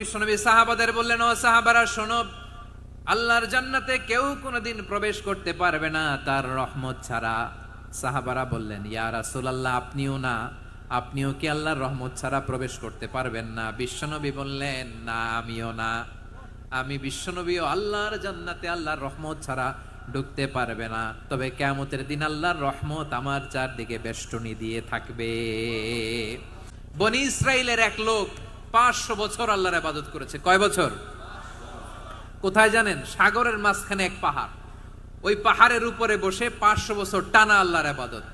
বিশ্বনবী সাহাবাদের বললেন, ও সাহাবারা শোনো, আল্লাহর জান্নাতে কেউ কোনোদিন প্রবেশ করতে পারবে না তার রহমত ছাড়া। সাহাবারা বললেন, ইয়া রাসূলুল্লাহ, আপনিও না? আপনিও কি আল্লাহর রহমত ছাড়া প্রবেশ করতে পারবেন না? বিশ্বনবী বললেন, না, আমিও না। আমি বিশ্বনবীও আল্লাহর জান্নাতে আল্লাহর রহমত ছাড়া ঢুকতে পারবে না, তবে কিয়ামতের দিন আল্লাহর রহমত আমার চারদিকে বেষ্টনী দিয়ে থাকবে। বনি ইসরাইলের এক লোক 500 বছর আল্লাহর ইবাদত করেছে। কয় বছর? কোথায় জানেন? সাগরের মাঝখানে এক পাহাড়, ওই পাহাড়ের উপরে বসে 500 বছর টানা আল্লাহর ইবাদত।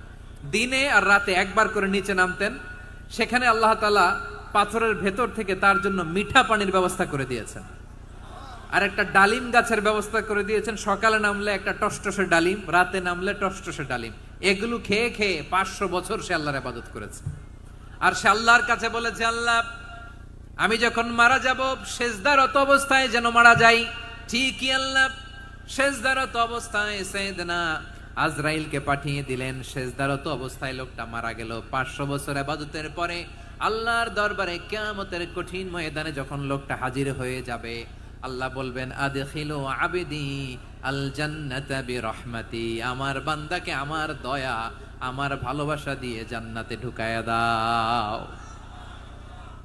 দিনে আর রাতে একবার করে নিচে নামতেন। সেখানে আল্লাহ তাআলা পাথরের ভেতর থেকে তার জন্য মিঠা পানির ব্যবস্থা করে দিয়েছেন, আর একটা ডালিম গাছের ব্যবস্থা করে দিয়েছেন। সকালে নামলে একটা টসটসে ডালিম, রাতে নামলে টসটসে ডালিম। এগুলো খেয়ে খেয়ে 500 বছর সে আল্লাহর ইবাদত করেছে। আর সে আল্লাহর কাছে বলেছে, আল্লাহ, আমি যখন মারা যাব সেজদারত অবস্থায় যেন মারা যাই। ঠিকই আল্লাহ সেজদারত অবস্থায় সাইয়েদনা আজরাইলকে পাঠিয়ে দিলেন। সেজদারত অবস্থায় লোকটা মারা গেল। 500 বছর ইবাদতের পরে আল্লাহর দরবারে কিয়ামতের কঠিন ময়দানে যখন লোকটা হাজির হয়ে যাবে, আল্লাহ বলবেন, আদখিলু আবদি আল জান্নাতা বিরহমাতি, আমার বান্দাকে আমার দয়া, আমার ভালোবাসা দিয়ে জান্নাতে ঢুকায়া দাও।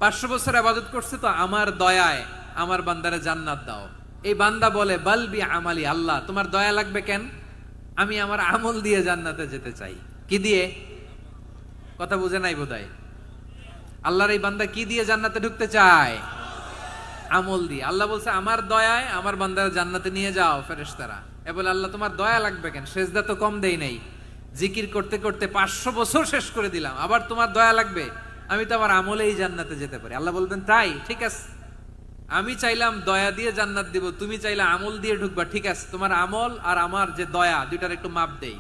500 বছর ইবাদত করছে তো আমার দয়ায় আমার বান্দারে জান্নাত দাও। এই বান্দা বলে, বালবি আমালি, আল্লাহ তোমার দয়া লাগবে কেন? আমি আমার আমল দিয়ে জান্নাতে যেতে চাই। কি দিয়ে? কথা বুঝে নাই বোধহয়। আল্লাহর এই বান্দা কি দিয়ে জান্নাতে ঢুকতে চায়? আমল দিয়ে। আল্লাহ বলছে, আমার দয়ায় আমার বান্দারে জান্নাতে নিয়ে যাও। ফেরেশতারা এ বলে, আল্লাহ তোমার দয়া লাগবে কেন? সেজদা তো কম দেই নাই, জিকির করতে করতে 500 বছর শেষ করে দিলাম, আবার তোমার দয়া লাগবে? আমি তো আমার আমলেই জান্নাতে যেতে পারি। আল্লাহ বলবেন, তাই ঠিক আছে, আমি চাইলাম দয়া দিয়ে জান্নাত দিব, তুমি চাইলে আমল দিয়ে ঢুকবা, ঠিক আছে, তোমার আমল আর আমার যে দয়া দুইটার একটু মাপ দেই।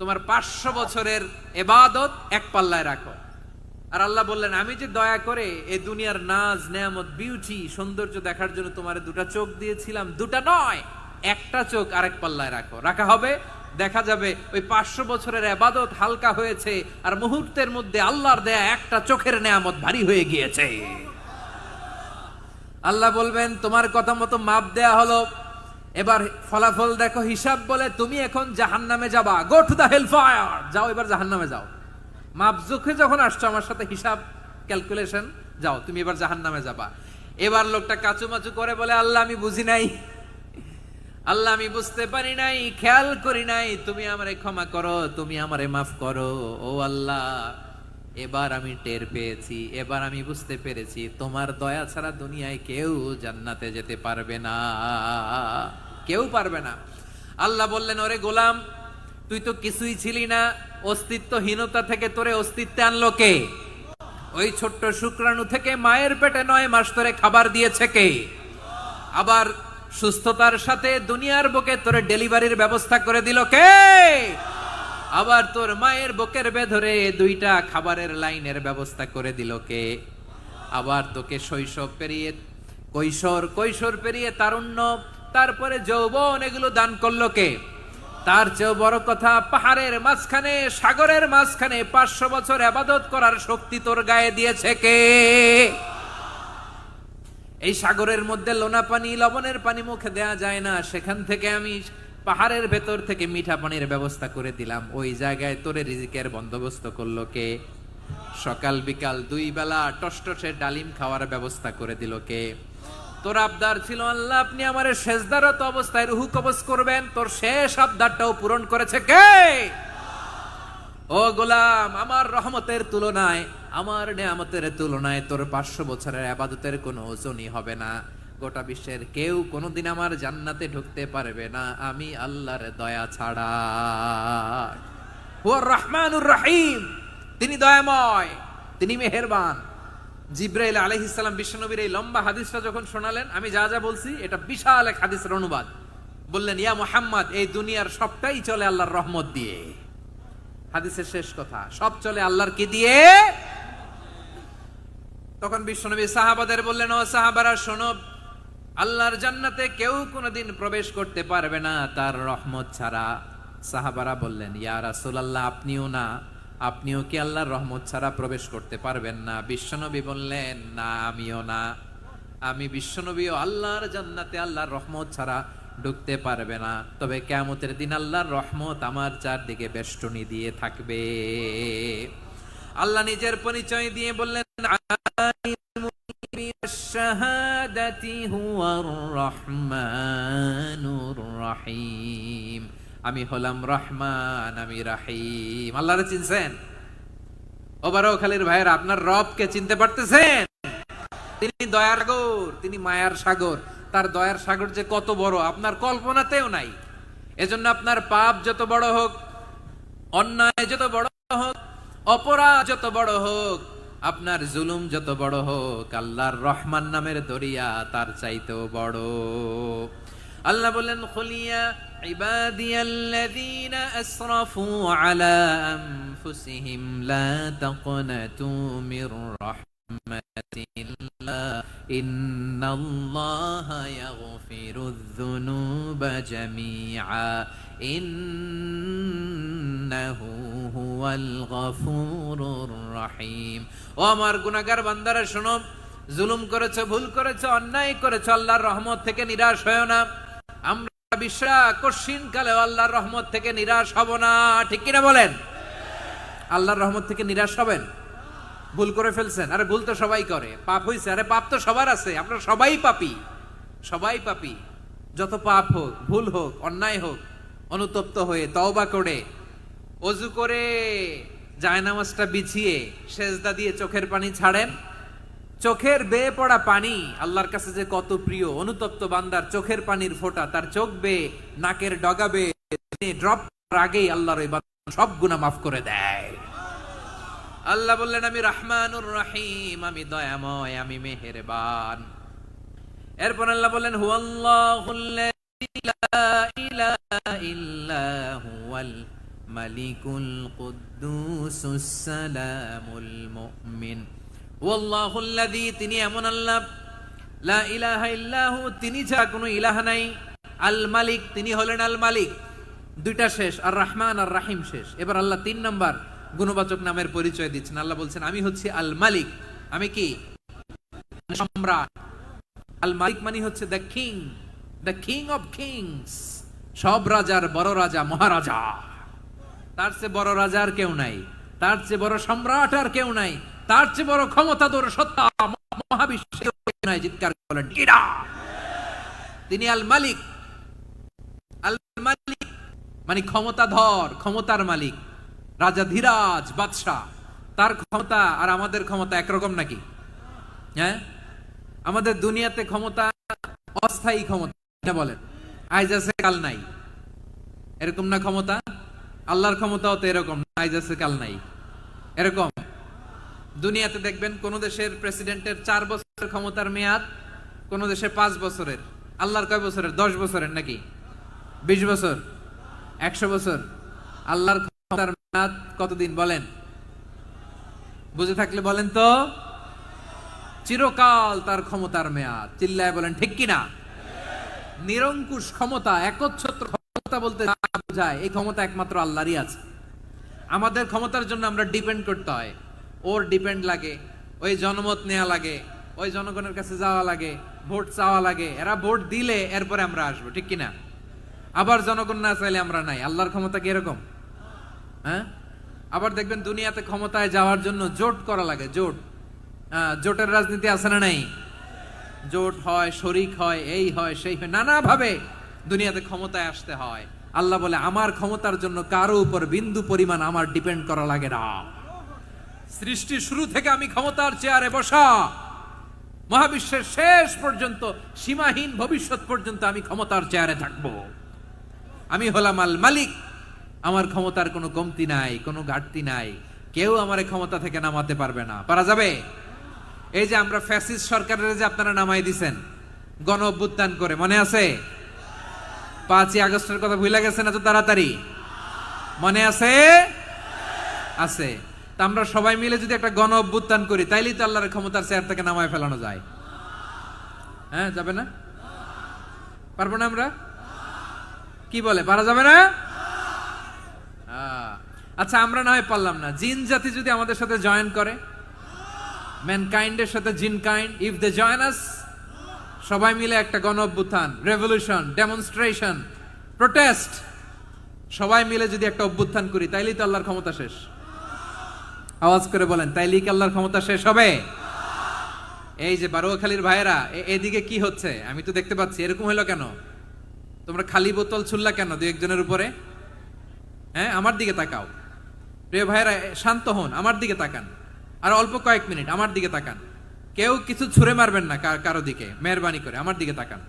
তোমার 500 বছরের ইবাদত এক পাল্লায় রাখো। আর আল্লাহ বললেন, আমি যে দয়া করে এই দুনিয়ার নাজ নেয়ামত বিউটি সৌন্দর্য দেখার জন্য তোমারে দুটা চোখ দিয়েছিলাম, দুটা নয় একটা চোখ আরেক পাল্লায় রাখো। রাখা হবে, দেখা যাবে ওই 500 বছরের ইবাদত হালকা হয়েছে, আর মুহূর্তের মধ্যে আল্লাহর দেয়া একটা চোখের নেয়ামত ভারী হয়ে গিয়েছে। আল্লাহ বলবেন, তোমার কথা মতো মাপ দেয়া হলো, এবার ফলাফল দেখো, হিসাব বলে তুমি এখন জাহান্নামে যাবা। Go to the hell fire, যাও এবার জাহান্নামে যাও। মাপ জোখে যখন আসছো আমার সাথে হিসাব ক্যালকুলেশন, যাও তুমি এবার জাহান্নামে যাবা। এবার লোকটা কাচুমাচু করে বলে, আল্লাহ আমি বুঝি নাই, আল্লাহ আমি বুঝতে পারি নাই, খেয়াল করি নাই, তুমি আমারে ক্ষমা করো, তুমি আমারে মাফ করো। ও আল্লাহ, এবার আমি টের পেয়েছি, এবার আমি বুঝতে পেরেছি, তোমার দয়া ছাড়া দুনিয়ায় কেউ জান্নাতে যেতে পারবে না, কেউ পারবে না। আল্লাহ বললেন, ওরে গোলাম, তুই তো কিছুই ছিলি না, অস্তিত্বহীনতা থেকে তোরে অস্তিত্বে আনলো কে? ওই ছোট্ট শুক্রাণু থেকে মায়ের পেটে 9 মাস ধরে খাবার দিয়েছে কে? আবার সুস্থতার সাথে দুনিয়ার বুকে তোরে ডেলিভারির ব্যবস্থা করে দিল কে? আবার তোর মায়ের বুকের ভেতরে 2টা খাবারের লাইনের ব্যবস্থা করে দিল কে? আবার তোকে শৈশব পেরিয়ে কৈশোর পেরিয়ে তারুণ্য, তারপরে যৌবন, এগুলো দান করলো কে? তার চেয়েও বড় কথা, পাহাড়ের মাঝখানে সাগরের মাঝখানে 500 বছর ইবাদত করার শক্তি তোর গায়ে দিয়েছে কে? এই সাগরের মধ্যে লোনা পানি, লবণের পানি মুখে দেয়া যায় না, সেখান থেকে আমি পাহাড়ের ভেতর থেকে মিঠা পানির ব্যবস্থা করে দিলাম। ওই জায়গায় তোরে রিজিকের বন্দোবস্ত করলো কে? সকাল বিকাল 2 বেলা টসটসে ডালিম খাওয়ার ব্যবস্থা করে দিল কে? তোর আবদার ছিল, আল্লাহ আপনি আমারে সেজদারত অবস্থায় রুহু কবজ করবেন, তোর শেষ আবদারটাও পূরণ করেছে কে? ও গোলাম, আমার রহমতের তুলনায়, আমার নেয়ামতের তুলনায় তোর 500 বছরের ইবাদতের কোনো ওজনই হবে না। গোটা বিশ্বের কেউ কোনোদিন আমার জান্নাতে ঢুকতে পারবে না আমি আল্লাহর দয়া ছাড়া। হুয়ার রহমানুর রহিম, তিনি দয়াময়, তিনি মেহেরবান। জিব্রাইল আলাইহিস সালাম বিশ্বনবীর এই লম্বা হাদিসটা যখন শোনালেন, আমি যা যা বলছি এটা বিশাল এক হাদিসের অনুবাদ। বললেন, ইয়া মুহাম্মদ, এই দুনিয়ার সবটাই চলে আল্লাহর রহমত দিয়ে। হাদিসের শেষ কথা, সব চলে আল্লাহর কি দিয়ে? তখন বিশ্বনবী সাহাবাদের বললেন, ও সাহাবারা শোনো, আল্লাহর জান্নাতে কেউ কোনোদিন প্রবেশ করতে পারবে না তার রহমত ছাড়া। সাহাবারা বললেন, ইয়া রাসূলুল্লাহ, আপনিও না? আপনিও কি আল্লাহর রহমত ছাড়া প্রবেশ করতে পারবেন না? বিশ্বনবী বললেন, না, আমিও না। আমি বিশ্বনবীও আল্লাহর জান্নাতে আল্লাহর রহমত ছাড়া ঢুকতে পারবে না, তবে কিয়ামতের দিন আল্লাহর রহমত আমার চারদিকে বেষ্টনী দিয়ে থাকবে। আল্লাহ নিজের পরিচয় দিয়ে বললেন, শাহাদাতি হুয়ার রহমানুর রহিম, আমি হলাম রহমান, আমি রাহিম। আল্লাহরে চিনছেন? ওবারও খালির ভাইয়ের, আপনার রবকে চিনতে পারতেছেন? তিনি দয়ার সাগর, তিনি মায়ার সাগর। তার দয়ার সাগর যে কত বড় আপনার কল্পনাতেও নাই। এজন্য আপনার পাপ যত বড় হোক, অন্যায় যত বড় হোক, অপরাধ যত বড় হোক, আপনার জুলুম যত বড় হোক, আল্লাহর রহমান নামের দরিয়া তার চাইতেও বড়। আল্লাহ বললেন, খুলিয়া ইবাদিয়াল্লাযীনা আসরাফু আলা আনফুসিহিম লা তাকনাতু মির রাহমাতিল্লাহ ইন্নাল্লাহা ইয়াগফিরুয যুনুবা জামিআ ইন্নাহু হুয়াল গফুরুর রহিম। ও আমার গুনাহগার বান্দারা শোনো, জুলুম করেছো, ভুল করেছো, অন্যায় করেছো, আল্লাহর রহমত থেকে নিরাশ হয়ো না। আমরা বিশ্বাস কঠিন কালে আল্লাহর রহমত থেকে নিরাশ হব না, ঠিক কিনা বলেন? আল্লাহর রহমত থেকে নিরাশ হবেন? ভুল করে ফেলছেন, আরে ভুল তো সবাই করে। পাপ হইছে, আরে পাপ তো সবার আছে, আমরা সবাই পাপী, সবাই পাপী। যত পাপ হোক, ভুল হোক, অন্যায় হোক, অনুতপ্ত হয়ে তওবা করে, ওযু করে, জায়নামাজটা বিছিয়ে সেজদা দিয়ে চোখের পানি ছাড়েন। চোখের বেয়ে পড়া পানি আল্লাহর কাছে যে কত প্রিয়। অনুতপ্ত বান্দার চোখের পানির ফোঁটা তার চোখ বেয়ে, নাকের ডগা বেয়ে ড্রপ আগেই আল্লাহর ওই বান্দা সব গুনাহ মাফ করে দেয়। আল্লাহ বললেন, আমি রহমানুর রহিম, আমি দয়াময়, আমি মেহেরবান। এরপর আল্লাহ বললেন, হুয়াল্লাহুল্লাযী লা ইলাহা ইল্লা হুয়াল মালিকুল কুদ্দুসুস সালামুল মুমিন। ওয়াল্লাহুল্লাযী, তিনি এমন আল্লাহ, লা ইলাহা ইল্লাহু, তিনি ছাড়া কোনো ইলাহ নাই, আল মালিক, তিনি হলেন আল মালিক। দুইটা শেষ, আর রহমান আর রাহিম শেষ। এবার আল্লাহ 3 নাম্বার গুণবাচক নামের পরিচয় দিচ্ছেন। আল্লাহ বলছেন, আমি হচ্ছি আল মালিক। আমি কি? সম্রাট। আল মালিক মানে হচ্ছে the king, the king of kings, সব রাজার বড় রাজা, মহারাজা। তার চেয়ে বড় রাজা আর কেউ নাই, তার চেয়ে বড় সম্রাট আর কেউ নাই, তার চেয়ে বড় ক্ষমতাধর সত্তা মহাবিশ্বের নাই। চিৎকার করেন কিরা? তিনি আল মালিক। আল মালিক মানে ক্ষমতাধর, ক্ষমতার মালিক, রাজা ধীরাজ বাদশাহ। তার ক্ষমতা আর আমাদের ক্ষমতা একরকম নাকি? হ্যাঁ, আমাদের দুনিয়াতে ক্ষমতা অস্থায়ী ক্ষমতা, বলেন আইজ আছে কাল নাই, এরকম না ক্ষমতা? আল্লাহর ক্ষমতাও তো এরকম, আইজ আছে কাল নাই এরকম। দুনিয়াতে দেখবেন কোন দেশের প্রেসিডেন্টের 4 বছরের ক্ষমতার মেয়াদ, কোন দেশে 5 বছরের। আল্লাহর কয় বছরের? 10 বছরের নাকি 20 বছর, 100 বছর। আল্লাহর ক্ষমতার মেয়াদ কতদিন বলেন? বুঝে থাকলে বলেন তো। চিরকাল তার ক্ষমতার মেয়াদ। চিল্লায় বলেন ঠিক কিনা? নিরঙ্কুশ ক্ষমতা, একচ্ছত্র ক্ষমতা বলতে বোঝায় এই ক্ষমতা একমাত্র আল্লাহরই আছে। আমাদের ক্ষমতার জন্য আমরা ডিপেন্ড করতে হয়, ওর ডিপেন্ড লাগে, ওই জনমত নেওয়া লাগে, ওই জনগণের কাছে যাওয়া লাগে, ভোট চাওয়া লাগে। এরা ভোট দিলে এরপরে আমরা আসবো, ঠিক কিনা? আবার জনগণ না চাইলে আমরা নাই। আল্লাহর ক্ষমতা কি এরকম? হ্যাঁ। আবার দেখবেন দুনিয়াতে ক্ষমতায় যাওয়ার জন্য জোট করা লাগে, জোট। জোটের রাজনীতি আছে না নাই? জোট হয়, শরিক হয়, এই হয়, সেই হয়, নানা ভাবে দুনিয়াতে ক্ষমতায় আসতে হয়। আল্লাহ বলে, আমার ক্ষমতার জন্য কারো উপর বিন্দু পরিমাণ আমার ডিপেন্ড করা লাগে না। সৃষ্টি শুরু থেকে আমি ক্ষমতার চেয়ারে বসা, মহাবিশ্বের শেষ পর্যন্ত, সীমাহীন ভবিষ্যৎ পর্যন্ত আমি ক্ষমতার চেয়ারে থাকবো। আমি হলাম আল মালিক। আমার ক্ষমতার কোনো কমতি নাই, কোনো ঘাটতি নাই। কেউ আমার ক্ষমতা থেকে নামাতে পারবে না। পারা যাবে? এই যে আমরা ফ্যাসিস্ট সরকারের যে আপনারা নামাই দিছেন গণ অভ্যুত্থান করে, মনে আছে? 5ই আগস্টের কথা ভুলে গেছেন এত তাড়াতাড়ি? মনে আছে? আছে। তা আমরা সবাই মিলে যদি একটা গণ অভ্যুত্থান করি, তাইলেই তো আল্লাহর ক্ষমতার চেয়ার থেকে নামায় ফেলানো যায়। হ্যাঁ, যাবে না? পারবো না আমরা? কি বলে, পারা যাবে না? আচ্ছা, আমরা না হয় পারলাম না, জিন জাতি যদি আমাদের সাথে জয়েন করে, ম্যানকাইন্ডের সাথে জিনকাইন্ড, ইফ দে জয়েন আস, সবাই মিলে একটা গণ অভ্যুত্থান, রেভলিউশন, ডেমনস্ট্রেশন, প্রোটেস্ট, সবাই মিলে যদি একটা অভ্যুত্থান করি তাইলেই তো আল্লাহর ক্ষমতা শেষ। আওয়াজ করে বলেন, তাইলেই কি আল্লাহর ক্ষমতা শেষ হবে? এই যে বারুয়াখালীর ভাইয়েরা, এদিকে কি হচ্ছে আমি তো দেখতে পাচ্ছি, এরকম হলো কেন? তোমরা খালি বোতল ছুড়লা কেন দুই একজনের উপরে? হ্যাঁ, আমার দিকে তাকাও। প্রিয় ভাইয়েরা, শান্ত হন, আমার দিকে তাকান, আর অল্প কয়েক মিনিট আমার দিকে তাকান। কেউ কিছু ছুঁড়ে মারবেন না কারো দিকে, মেহরবানি করে আমার দিকে তাকান।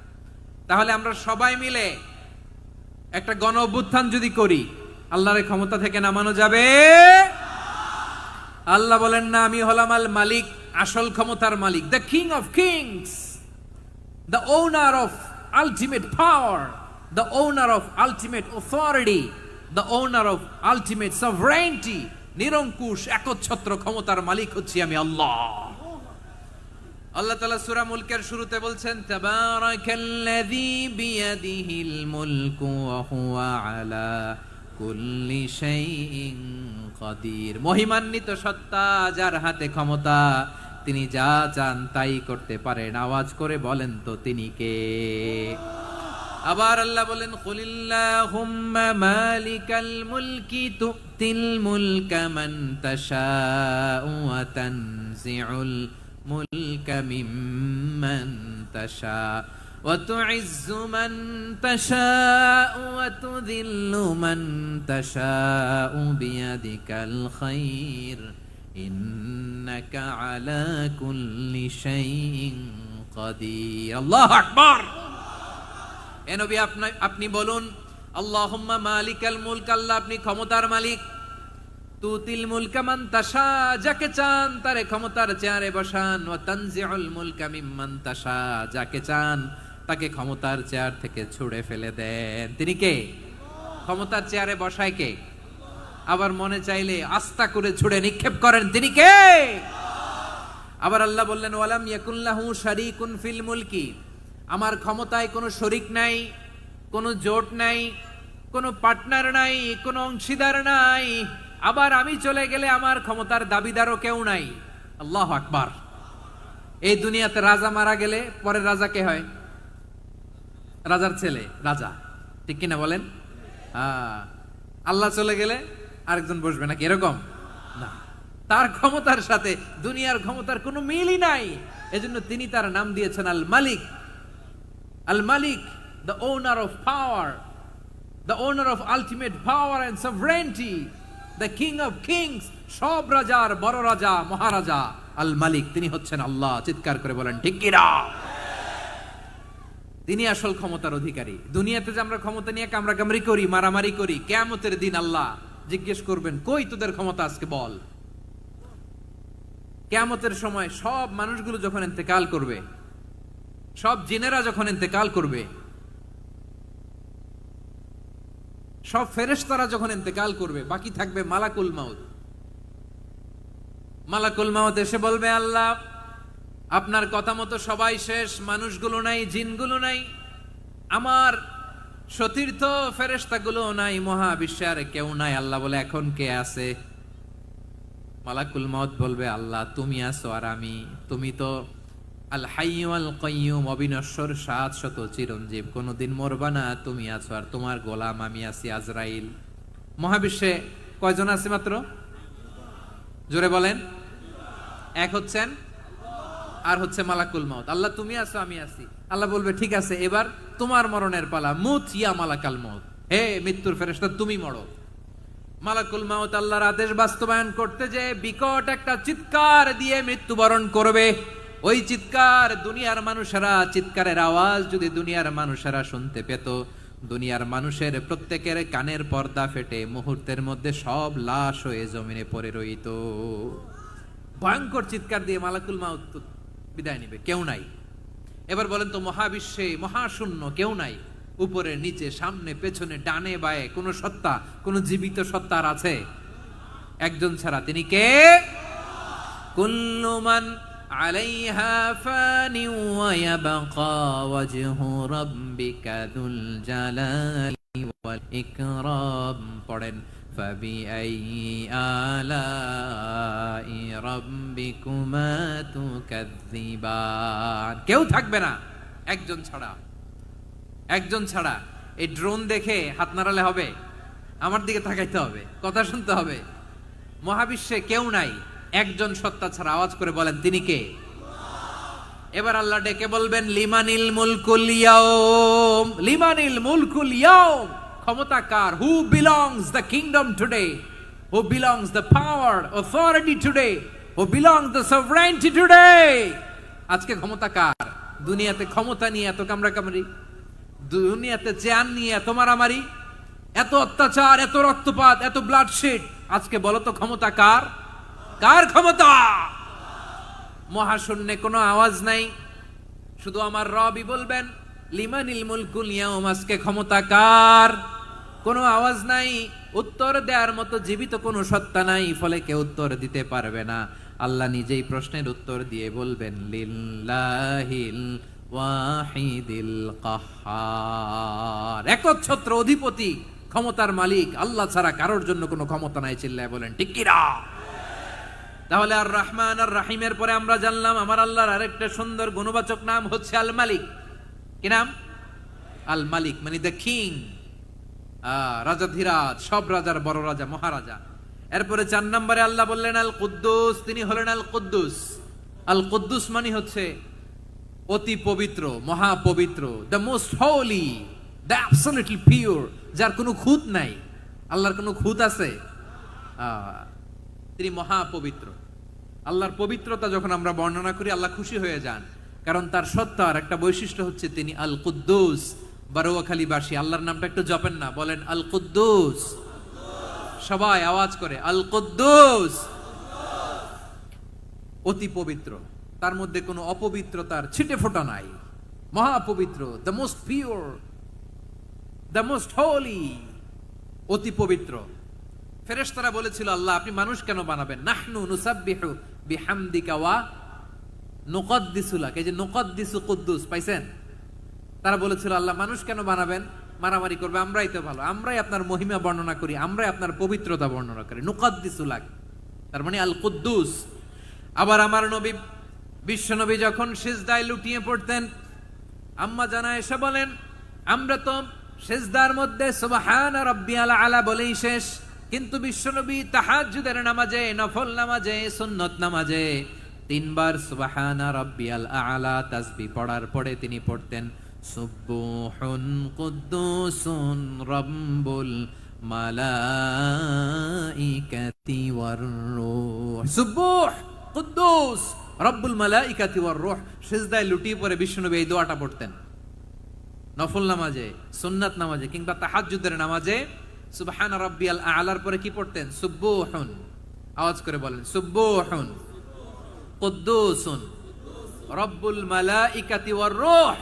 তাহলে আমরা সবাই মিলে একটা গণ অভ্যুত্থান যদি করি, আল্লাহর ক্ষমতা থেকে নামানো যাবে? আল্লাহ বলেন না, আমি হলাম আল মালিক, আসল ক্ষমতার মালিক, the king of kings, the owner of ultimate power, the owner of ultimate authority, the owner of ultimate sovereignty. নিরঙ্কুশ একচ্ছত্র ক্ষমতার মালিক হচ্ছি আমি আল্লাহ। আল্লাহ তাআলা সূরা মুলকের শুরুতে বলছেন, তাবারাকাল্লাযী বিয়াদিহিল মুলকু ওয়া হুয়া আলা কুল্লি শাইইন কাদির। মহিমান্বিত সত্তা, যার হাতে ক্ষমতা, তিনি যা চান তাই করতে পারেন। আওয়াজ করে বলেন তো তিনি কে? আবার আল্লাহ বলেন, কুলিল্লাহুম্মা মালিকাল মুলকি তুতিল মুলকা মান তাশাউ ওয়া তানজিউল মুলকা মিম্মান তাশা ওয়া তুইজ্জু মান তাশাউ ওয়া তুযিল্লু মান তাশাউ বিয়াদিকাল খায়র ইন্নাকা আলা কুল্লি শাইইন কাদির। আল্লাহু আকবার। এ নবী, আপনি বলুন, আল্লাহুম্মা মালিকাল মুলক, আল্লাহ আপনি ক্ষমতার মালিক। তুতিল মুলকা মান তাশা, যাকে চান তারে ক্ষমতার চেয়ারে বসান। ওয়া তানজিউল মুলকা মিম্মান তাশা, যাকে চান তাকে ক্ষমতার চেয়ার থেকে ছুঁড়ে ফেলে দেন। তিনি কে? ক্ষমতার চেয়ারে বসায় কে? আবার মনে চাইলে আস্থা করে ছুঁড়ে নিক্ষেপ করেন, তিনি কে? আবার আল্লাহ বললেন, ওয়ালাম ইয়াকুল্লাহু শারীকুন ফিল মুলকি, আমার ক্ষমতায় কোনো শরিক নাই, কোনো জোট নাই, কোনো পার্টনার নাই, কোনো অংশীদার নাই। আবার আমি চলে গেলে আমার ক্ষমতার দাবিদারও কেউ নাই। আল্লাহু আকবার। এই দুনিয়াতে রাজা মারা গেলে পরে রাজা কে হয়? রাজার ছেলে রাজা, ঠিক কিনা বলেন? আল্লাহ চলে গেলে আরেকজন বসবে নাকি? এরকম না, তার ক্ষমতার সাথে দুনিয়ার ক্ষমতার কোনো মিলই নাই। এজন্য তিনি তার নাম দিয়েছেন আল মালিক। আল মালিক, the owner of power, the owner of ultimate power and sovereignty, the king of kings, সব রাজার বড় রাজা, মহারাজা আল মালিক, তিনি হচ্ছেন আল্লাহ। চিৎকার করে বলেন ঠিক কি না? তিনি আসল ক্ষমতার অধিকারী। দুনিয়াতে যে আমরা ক্ষমতা নিয়ে কামড়াকামড়ি করি, মারামারি করি, কিয়ামতের দিন আল্লাহ জিজ্ঞেস করবেন, কই তোদের ক্ষমতা আজকে বল। কিয়ামতের সময় সব মানুষগুলো যখন ইন্তেকাল করবে, সব জিনেরা যখন ইন্তেকাল করবে, সব ফেরেশতারা যখন ইন্তেকাল করবে, বাকি থাকবে মালাকুল মাউত। মালাকুল মাউত এসে বলবে, আল্লাহ আপনার কথা মতো সবাই শেষ, মানুষগুলো নাই, জিনগুলো নাই, আমার সতীর্থ ফেরেশতাগুলো নাই, মহাবিশ্বে আর কেউ নাই। আল্লাহ বলে, এখন কে আছে? মালাকুল মাউত বলবে, আল্লাহ তুমি আছো আর আমি। তুমি তো আল হাইয়্যু আল কাইয়্যুম, অবিনশ্বর, শাশ্বত, চিরঞ্জীব, কোনদিন মরবা না, তুমি আছো আর তোমার গোলাম আমি আছি আজরাইল। মহাবিশ্বে কয়জন আছে মাত্র? জোরে বলেন। এক হচ্ছেন আর হচ্ছে মালাকুল মাউত। আল্লাহ তুমি আছো আমি আছি। আল্লাহ বলবে, ঠিক আছে, এবার তোমার মরণের পালা, মুত ইয়া মালাকাল মাউত, হে মৃত্যুর ফেরেশতা তুমি মরো। মালাকুল মাউত আল্লাহর আদেশ বাস্তবায়ন করতে যে বিকট একটা চিৎকার দিয়ে মৃত্যুবরণ করবে। ওই চিৎকার দুনিয়ার মানুষেরা, চিৎকারের আওয়াজ যদি দুনিয়ার মানুষেরা শুনতে পেত, দুনিয়ার মানুষের প্রত্যেকের কানের পর্দা ফেটে মুহূর্তের মধ্যে সব লাশ হয়ে জমিনে পড়ে রইত। ভয়ঙ্কর চিৎকার দিয়ে মালাকুল মাউত বিদায় নিবে, কেউ নাই। এবার বলেন তো, মহাবিশ্বে মহাশূন্য, কেউ নাই, উপরে নিচে সামনে পেছনে ডানে বায়ে কোন সত্তা, কোন জীবিত সত্তা আর আছে? একজন ছাড়া, তিনি কে? কুল্লু মান আলাইহা ফানি ওয়া ইয়াবকা ওয়াজহু রাব্বিকা যুল জালালি ওয়াল ইকরাম। পড়েন, ফাবিআইয়ি আলাই রাব্বিকুমা তুকাযযিবান। কেউ থাকবে না, একজন ছাড়া, একজন ছাড়া। এই ড্রোন দেখে হাত নাড়ালে হবে? আমার দিকে তাকাইতে হবে, কথা শুনতে হবে। মহাবিশ্বে কেউ নাই, একজন সত্তা ছাড়া। আওয়াজ করে বলেন তিনি কে? এবার আল্লাহ ডেকে বলবেন লিমানিল মুলকুল ইয়াউম, লিমানিল মুলকুল ইয়াউম, ক্ষমতা কার? Who belongs the kingdom today, who belongs the power authority today, who belongs the sovereignty today. আজকে ক্ষমতা কার? দুনিয়াতে ক্ষমতা নিয়ে এত কামড়াকামড়ি, দুনিয়াতে চেয়ার নিয়ে এত মারামারি, এত অত্যাচার, এত রক্তপাত, এত ব্লাডশেড। আজকে বলো তো ক্ষমতা কার? কার ক্ষমতা? মহাশূন্যে কোনো আওয়াজ নাই, শুধু আমার রবই বলবেন লিমানিল মুলকুল ইয়াউম, আজকে ক্ষমতা কার? কোনো আওয়াজ নাই, উত্তর দেওয়ার মতো জীবিত কোনো সত্তা নাই, ফলে কেউ উত্তর দিতে পারবে না। আল্লাহ নিজেই প্রশ্নের উত্তর দিয়ে বলবেন লিল্লাহিল ওয়াহিদিল কাহ্হার, একচ্ছত্র অধিপতি, ক্ষমতার মালিক আল্লাহ ছাড়া কারোর জন্য কোনো ক্ষমতা নাই। চিল্লায় বলেন ঠিক কি না? তাহলে আর রহমান আর রাহিমের পরে আমরা জানলাম আমার আল্লাহর আরেকটা সুন্দর গুণবাচক নাম হচ্ছে আল মালিক। কি নাম? আল মালিক মানে দ্য কিং, রাজাধিরাজ, সব রাজার বড় রাজা, মহারাজা। এরপরে 4 নম্বরে আল্লাহ বললেন আল কুদ্দুস, তিনি হলেন আল কুদ্দুস। আল কুদ্দুস মানে হচ্ছে অতি পবিত্র, মহাপবিত্র, the most holy, the absolutely pure, যার কোনো খুঁত নাই। আল্লাহর কোনো খুঁত আছে? তিনি মহাপবিত্র। আল্লাহর পবিত্রতা যখন আমরা বর্ণনা করি আল্লাহ খুশি হয়ে যান, কারণ তার সত্তার একটা বৈশিষ্ট্য হচ্ছে তিনি আল কুদ্দুস। বারোয়াখালীবাসী আল্লাহর নামটা একটু জপেন না, বলেন আল কুদ্দুস, সবাই আওয়াজ করে আল কুদ্দুস। অতি পবিত্র, তার মধ্যে কোনো অপবিত্রতার ছিটে ফোঁটা নাই, মহাপবিত্র, the most pure, the most holy, অতি পবিত্র। ফেরেশতারা বলেছিল আল্লাহ আপনি মানুষ কেন বানাবেন? নাহনু নুসাব্বিহু বিহামদিকা ওয়া নুকদ্দিসু লাক। এই যে নুকদ্দিসু কুদ্দুস পাইছেন? তারা বলেছিল আল্লাহ মানুষ কেন বানাবেন? মারামারি করবে, আমরাই তো ভালো, আমরাই আপনার মহিমা বর্ণনা করি, আমরাই আপনার পবিত্রতা বর্ণনা করি। নুকদ্দিসু লাক তার মানে আল কুদ্দুস। আবার আমার নবী বিশ্ব নবী যখন সিজদায় লুটিয়ে পড়তেন, আম্মা জানা এসে বলেন আমরা তো সিজদার মধ্যে সুবহান রাব্বিয়াল আলা বলেই শেষ, কিন্তু বিশ্বনবী তাহাজ্জুদের নামাজে, নফল নামাজে, সুন্নত নামাজে 3 বার সুবহানা রাব্বিয়াল আলা তাসবিহ পড়ার পরে তিনি পড়তেন সুবহুন কুদ্দুসুন রাব্বুল মালাইকাতি ওয়ার রূহ। সুবহ কুদ্দুস রব্বুল মালাইকাতি ওয়ার রূহ। সিজদায় লুটিয়ে পড়ে বিশ্বনবী এই দোয়াটা পড়তেন। নফল নামাজে, সুন্নাত নামাজে কিংবা তাহাজ্জুদের নামাজে সুবহান রাব্বিয়াল আলার পরে কি পড়তেন? সুবহুন। আওয়াজ করে বলেন সুবহুন কুদ্দুসুন রব্বুল মালাইকাতি ওয়ার রূহ।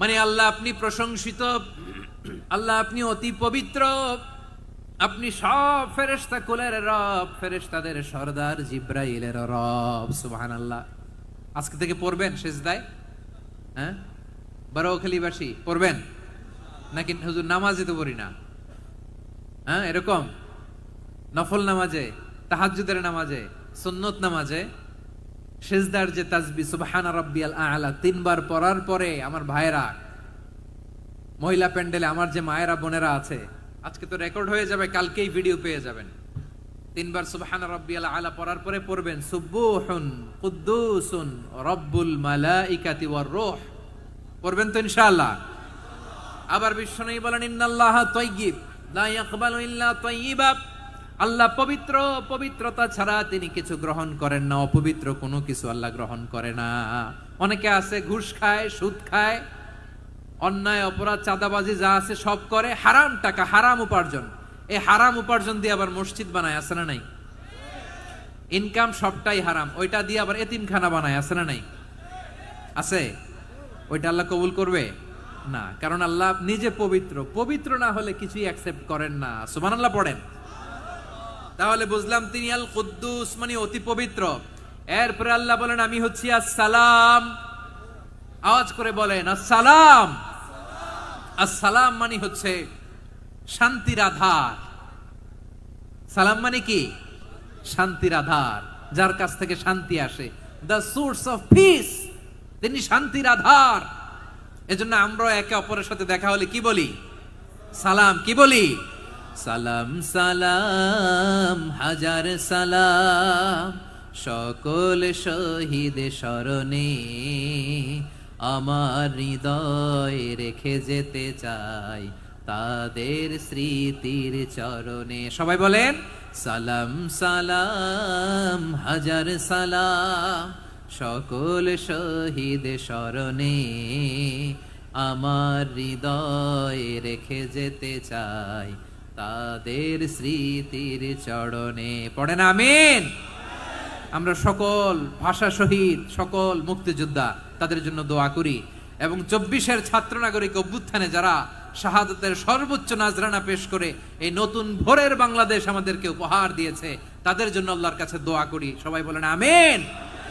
মানে আল্লাহ আপনি প্রশংসিত, আল্লাহ আপনি অতি পবিত্র, আপনি সব ফেরেশতা কুলের রব, ফেরেশতাদের সরদার জিব্রাইলের রব। সুবহানাল্লাহ। আজকে থেকে পড়বেন সিজদায়? হ্যাঁ, বারোখালীবাসী পড়বেন নাকি? হুজুর নামাজে তো পড়ি না। হ্যাঁ, এরকম নফল নামাজে, তাহাজ্জুদের নামাজে, সুন্নত নামাজে সিজদার যে তাসবিহ সুবহান রাব্বিয়াল আলা 3 বার পড়ার পরে আমার ভাইরা, মহিলা প্যান্ডেলে আমার যে মায়েরা বোনেরা আছে, আজকে তো রেকর্ড হয়ে যাবে, কালকেই ভিডিও পেয়ে যাবেন। 3 বার সুবহান রাব্বিয়াল আলা পড়ার পরে পড়বেন সুবহুন কুদ্দুসুন রব্বুল মালাইকাতি ওয়ার রূহ। পড়বেন তো ইনশাআল্লাহ? আবার বিশ্বনবী বলেন ইন্নাল্লাহা তাইয়্যিব লা ইয়াকবালু ইল্লা তাইয়্যিবা। আল্লাহ পবিত্র, পবিত্রতা ছাড়া তিনি কিছু গ্রহণ করেন না, অপবিত্র কোনো কিছু আল্লাহ গ্রহণ করে না। অনেকে আছে ঘুষ খায়, সুদ খায়, অন্যায় অপরাধ চাঁদাবাজি যা আছে সব করে, হারাম টাকা, হারাম উপার্জন। এই হারাম উপার্জন দিয়ে আবার মসজিদ বানায়, আছে না নাই? ইনকাম সবটাই হারাম, ওইটা দিয়ে আবার এতিমখানা বানায়, আছে না নাই? আছে। ওইটা আল্লাহ কবুল করবে না, কারণ আল্লাহ নিজে পবিত্র। পবিত্র না হলে কিছুই অ্যাকসেপ্ট করেন না। সুবহানাল্লাহ পড়েন। তাহলে বুঝলাম তিনি আল কুদ্দুস মানে অতি পবিত্র। এরপরে আল্লাহ বলেন আমি হচ্ছি আসসালাম। আওয়াজ করে বলেন আসসালাম। আসসালাম মানে হচ্ছে শান্তির আধার। সালাম মানে কি? শান্তির আধার, যার কাছ থেকে শান্তি আসে। দ্য সোর্স অফ পিস, তিনি শান্তির আধার। এজন্য আমরা একে অপরের সাথে দেখা হলে কি বলি? সালাম। কি বলি? সালাম সালাম হাজার সালাম, সকল শহীদ স্মরণে আমার হৃদয় রেখে যেতে চাই তাদের স্মৃতির চরণে। সবাই বলেন সালাম সালাম হাজার সালাম, সকল শহীদ স্মরণে আমার হৃদয় রেখে যেতে চাই তাদের স্মৃতির চরণে। পড়েন আমিন। আমরা সকল ভাষা শহীদ, সকল মুক্তিযোদ্ধা তাদের জন্য দোয়া করি, এবং 24-এর ছাত্র নাগরিক অভ্যুত্থানে যারা শাহাদাতের সর্বোচ্চ নাজরানা পেশ করে এই নতুন ভোরের বাংলাদেশ আমাদেরকে উপহার দিয়েছে, তাদের জন্য আল্লাহর কাছে দোয়া করি। সবাই বলেন আমিন।